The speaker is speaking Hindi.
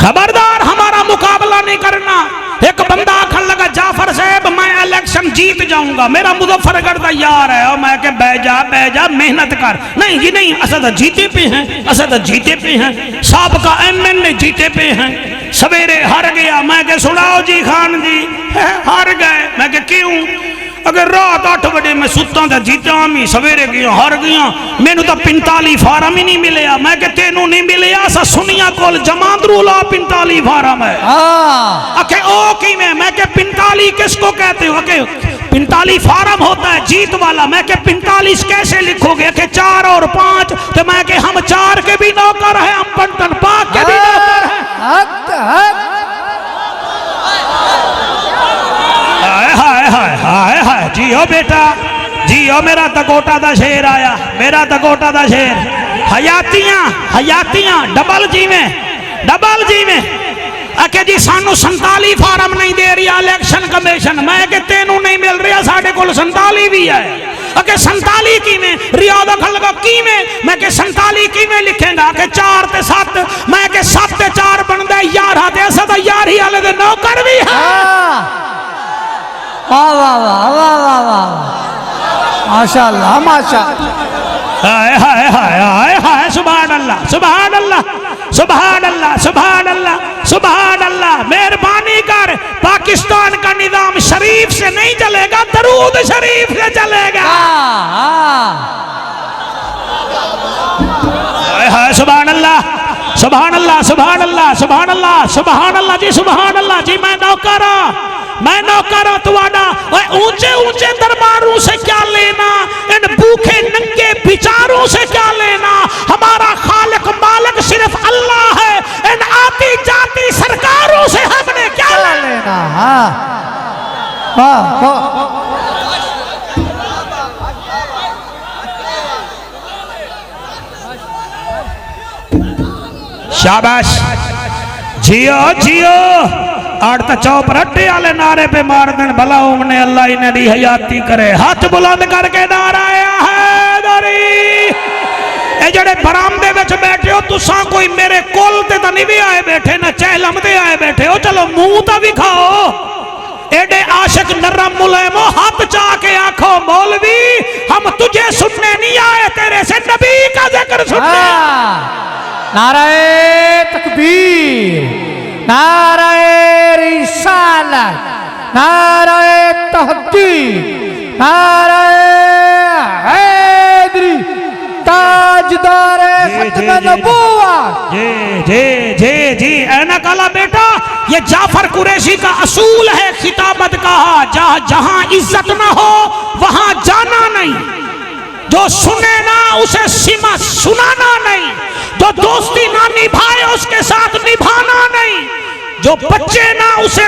खबरदार हमारा मुकाबला नहीं करना। एक बंदा आखन लगा जाफर साहब मैं इलेक्शन जीत जाऊंगा, मेरा मुजफ्फरगढ़ का यार है, और मैं के बह जा मेहनत कर। नहीं जी नहीं, असद जीते पे हैं, असद जीते पे हैं, साहब का MN जीते पे हैं। सवेरे हार गया, मैं के सुनाओ जी खान जी हार गए। मैं के क्यों? अगर रात 8 बजे मैं सुता तो जीता मी, सवेरे गया हार गया, मैनू तो 45 फार्म ही नहीं मिले। मैं के तेनू नहीं मिले, सा सुनिया कोल जमांदरू ला 45 फार्म है। आखे ओ की मैं के 45 किसको कहते हो? आखे 45 फार्म होता है जीत वाला। मैं के 45 कैसे लिखोगे? आखे 4 और 5। तो मैं के हम 4 के भी नौकर है, हम बंटन पाक के भी नौकर है। हाय हाय जियो बेटा जियो, मेरा तकोटा दा शेर आया, मेरा तकोटा दा शेर। हयातियां डबल जी में आके जी सानू 47 फार्म नहीं दे रही इलेक्शन कमीशन। मैं के तेनू नहीं मिल रहा, साढ़े को 47 भी है। आके 47 की में रियाद लगा की में, मैं के 47 की में लिखेगा के 4 ते 7। मैं के 7 ते 4 बनता 11 ते ऐसा तो 11 वाले दे नौकर भी है। वाह वाह वाह वाह वाह वाह, माशाअल्लाह माशाअल्लाह। हाय हाय हाय हाय हाय, सुभान अल्लाह सुभान अल्लाह सुभान अल्लाह सुभान अल्लाह सुभान अल्लाह। मेहरबानी कर, पाकिस्तान का निजाम शरीफ से नहीं चलेगा, दरूद शरीफ से चलेगा। हाय हाय सुभान अल्लाह सुभान अल्लाह सुभान अल्लाह सुभान अल्लाह सुभान अल्लाह जी सुभान अल्लाह जी। मैं नौकर तुआडा। ऊंचे ऊंचे दरबारों से क्या लेना, इन भूखे नंगे बिचारों से क्या लेना। हमारा खालिक मालिक सिर्फ अल्लाह है, इन आती जाती सरकारों से हमने क्या लेना। शाबाश जियो जियो। आड़ तो चौप रट्टे वाले नारे पे मार देन, भला उमने अल्लाह इन्हें दी हयाती करे। हाथ बुलंद करके नारा है दरी। ए जड़े बरामदे विच बैठे हो तुसा, कोई मेरे कोल ते तो नहीं भी आए बैठे, ना चहलमदे आए बैठे हो। चलो मुंह तो भी खाओ। एडे आशिक नरम मुलायमो, हाथ चा के आखो मौलवी हम तुझे सुनने नहीं आए, तेरे से नबी का जिक्र सुनने। नाराए तकबीर, नाराए रिसालत, नाराए तहकीक, नाराए हैदरी, ताजदारे खत्म नबूवत। जी ऐना काला बेटा, ये जाफर कुरैशी का असूल है खिताबत का। जहां इज्जत ना हो वहां जाना नहीं, जो सुने ना उसे सीमा सुनाना नहीं, जो दोस्ती ना निभाए उसके साथ निभाना नहीं, जो बच्चे ना उसे